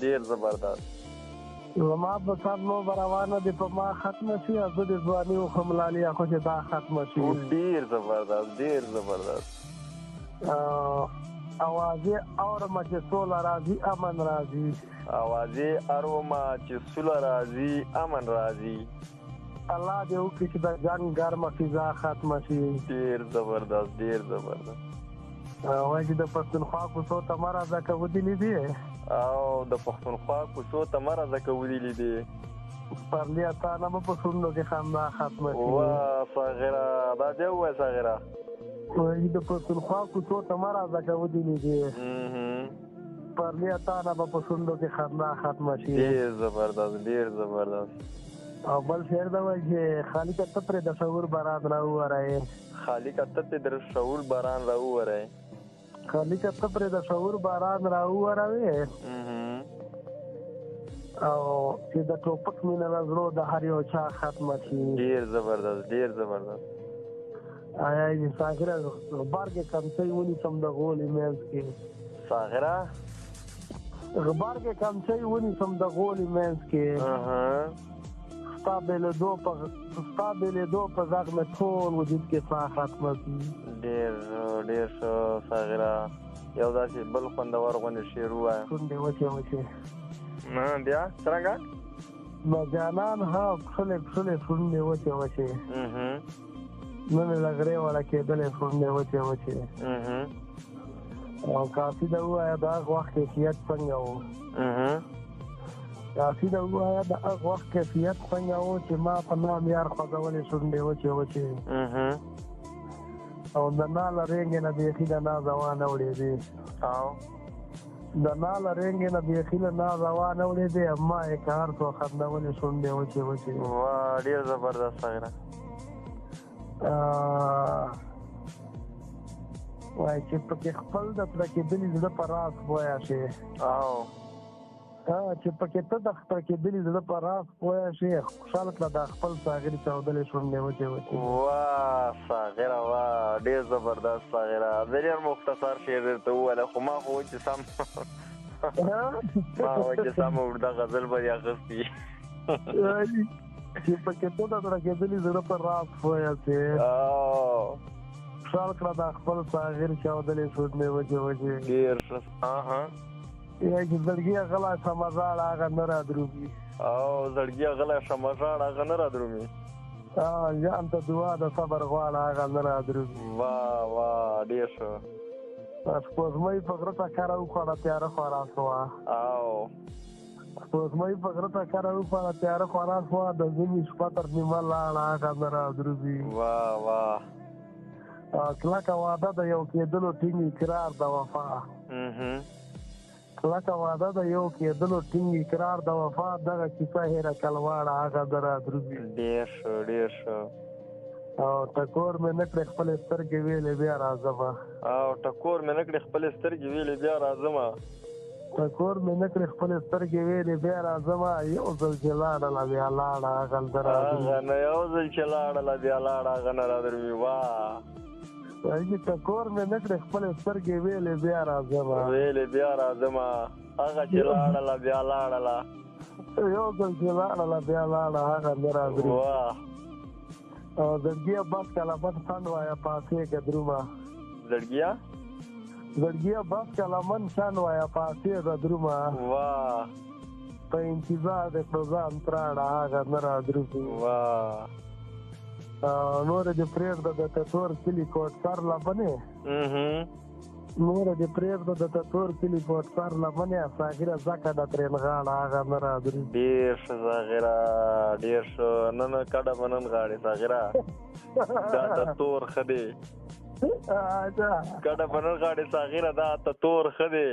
ډیر زبردست. زما په سر لوبه روانه دي په ما ختمه شي زه د ځواني وخم لالیا خو چې دا ختمه شي. ډیر زبردست ډیر زبردست. اوازې اورمه چې سوله راځي امن راځي. اوازې اورمه چې سوله راځي امن راځي. الله دې وکړي چې د جنګ ګرمه فضا ختمه شي. ډیر زبردست ډیر زبردست. وایي چې د پښتونخوا کوڅو ته مه راځه که ودلې دي او د پښتونخوا کوڅو ته مه راځه که ودلې دي پرلې اتانه به په شونډو کې خندا ختمه شي. واه صاغره دا دې ووایه صاغره. وایي د پښتونخوا کوڅو ته مه راځه که ودلې دي پرلې اتانه به په شونډو کې خندا ختمه شي. ډیر زبردست ډیر زبردست. او بل شعر دا وایي چې خالقه ته پرې د شعور باران راووری. خالقه ته پرې د شعور باران راووری. خالقه ته پرې د شعور باران راووروي او چې د ټوپک مینه له زړه د هر یو چا ختمه شي. ډیر زبردست ډیر زبردست. آیا یې صاغره غبار کې کمڅۍ ونیسم د غولې منځ کې. صاغره غبار کې کمڅۍ ونیسم د غولې منځ کې. ستا بېلېدو په غږ مې ټول وجود کې ساه ختمه شي. ډېر ډېر ښه صاغره. یو داسې بل خوندور غوندې شعر ووایه. شونډې وچې وچې بیا څرنګه نو جانان ها کښلې کښلې شونډې وچې وچې نه مې له غرې وړه کېدلې شونډې وچې وچې. او کافي ده ووایه د هغه وخت کیفیت څنګه و. کافي ده ووایه د هغه وخت کیفیت څنګه و چې ما په نام یار خوځولې شونډې وچې وچې. او د ناله رنګې نه بیخي د ناز وانه وړېدې. د ناله رنګې نه بیخي له ناز وانه وړېدې اما یې کار څو خندولې شونډې وچې وچې. واه ډېر زبردست صاغره. وایي چې پکې خپل د پړه کېدلي زړه په راز پوه شې. چې پکې ته د خپل کېدلي زړه په راز پوه شې خوشحاله کړه دا خپل صاغرې چاودلې شونډې وچې وچې. واه صاغره واه ډېر زبردست صاغره. ډېر مختصر شعر درته وویله خو ما خو چې سم اوږده غزل به یې اخیستي. چې پکې ته د پړه کېدلي زړه په راز پوه شې خوشحاله کړه دا خپل صاغرې چاودلې شونډې وچې وچې. ډېر ښه. یا چې زړګي غلا شمه ژاړه هغه نه رادرومي. او زړګي غلا شمه ژاړه هغه نه رادرومي. ځان ته دعا د صبر غواړه هغه نه رادرومي. واه واه ډېر ښه. سپوږمۍ په غره ته کره وخوړه تیاره خورا شوه. سپوږمۍ په غره ته کره وخوړه تیاره خورا شوه د ژمي شپه تر نیمه لاړه هغه نه رادرومي. واه واه. کلکه وعده د یو کېدلو ټینګ اقرار د وفا. کلکه وعده د یو کېدلو ټینګ اقرار د وفا دغه کیسه هېره کلواړه هغه نه رادرومي. ډېر ښه ډېر ښه. او ټکور مې نه کړې خپلې سترګې ویلې بیا راځمه. ټکور مې نه کړې خپلې سترګې ویلې بیا راځمه. ټکور مې نه کړې خپلې سترګې ویلې بیا راځمه. یو ځل چې لاړله بیا لاړه هغه نه رادرومي. یو ځل چې لاړله بیا لاړه هغه نه رادرومي. واه. وایي ټکور مې نه کړې خپلې سترګې ویلې بیا راځمه. ویلې بیا راځمه. هغه چې لاړله بیا لاړله. یو ځل چې لاړله بیا لاړه هغه نه رادرومي. واه. او زړګیه بس کله من شان وایه پاسېږه درومه. زړګیه بس کله من شان وایه پاسېږه درومه. واه. په انتظار د کړو ځان تراړه هغه نه رادرومي. واه. نور دې پرېږده د تتور کلي کوټسر لمنې. نور دې پرېږده د تتور کلي کوټسر لمنې صاغره ځکه د ترېن غاړه هغه نه رادرومي. ډېر ښه صاغره ډېر ښه. نن کډه به نن غاړې صاغره. دا تتور ښه دی. کډه به نن غاړې صاغره دا تتور ښه دی.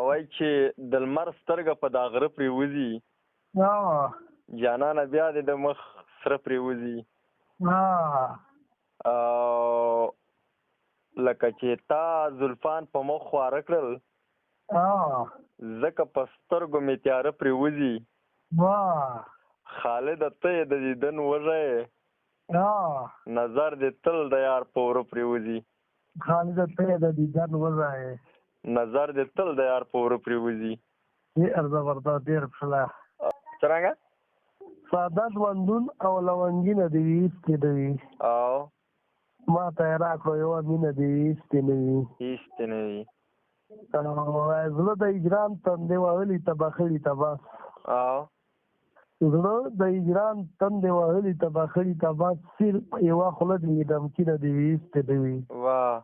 وایي چې د لمر سترګه په دا غره پرېوځي جانانه بیا دې د مخ سره پرېوځي. لکه چې تا زلفان په مخ خواره کړل ځکه په سترګو مې تیاره پرېوځي. خالده ته یې د دیدن وږی نظر دې تل د یار په وره پرېوځي. خالده ته یې د دیدن وږی نظر دې تل د یار په وره پرېوځي. ډېر زبردست ډېر ښکلی. څرنګه؟ ساده ژوندون او لونګینه دې وي هېڅ دې نه وي. او ما ته یې راکړو یوه مینه دې وي هېڅ دې نه وي. هېڅ دې نه وي. زړه د هجران تندې وهلي ته بخړي ته بس. او زړه د هجران تندې وهلي ته بخړي ته بس. صرف یوه خوله دې وي نمکینه دې وي هېڅ دې نه وي. واه.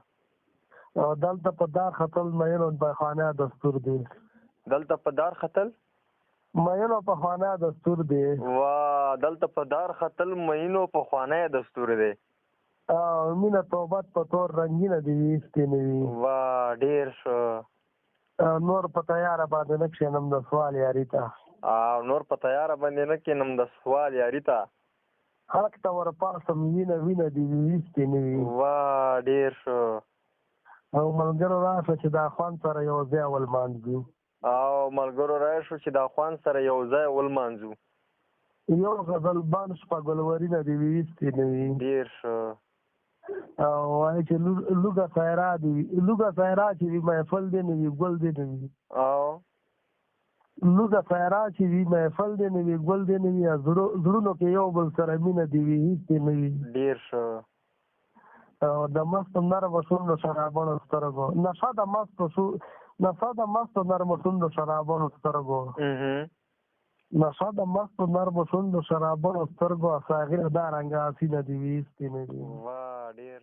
او دلته په دار ختل مینو پخوانی دستور دی. دلته په دار ختل مینو پخوانی دستور دی. واه. دلته په دار ختل مینو پخوانی دستور دی. او مینه توبت په تور رنګینه دې وي هېڅ دې نه وي. واه ډېر ښه. نور په تیاره باندې نه کښېنم د سوال یاري ته. او نور په تیاره باندې نه کښېنم د سوال یاري ته. حق ته ورپاسم وینه وینه دې وي هېڅ دې نه وي. واه ډېر ښه. او ملګرو راشه چې دا خوند سره یو ځای ولمانځو. او ملګرو راشو چې دا خوند سره یو ځای ولمانځو. یو غزل بان شپه ګلورینه دې وي هېڅ دې نه وي. ډېر ښه. او وایي چې لوږه سایرا دې وي لوږه سایرا چې وي محفل دې نه وي ګل دې نه وي. او لوږه سایرا چې وي محفل دې نه وي ګل دې نه وي. زړونو کې یو بل سره مینه دې وي هېڅ دې نه وي. ډېر ښه. او د مستو نرمو شونډو شرابونو سترګو نشه د مستو نرمو شونډو شرابونو سترګو نشه د مستو نرمو شونډو شرابونو سترګو ساغره دا رنګه سینه دې وي هېڅ دې نه وي. واه ډېر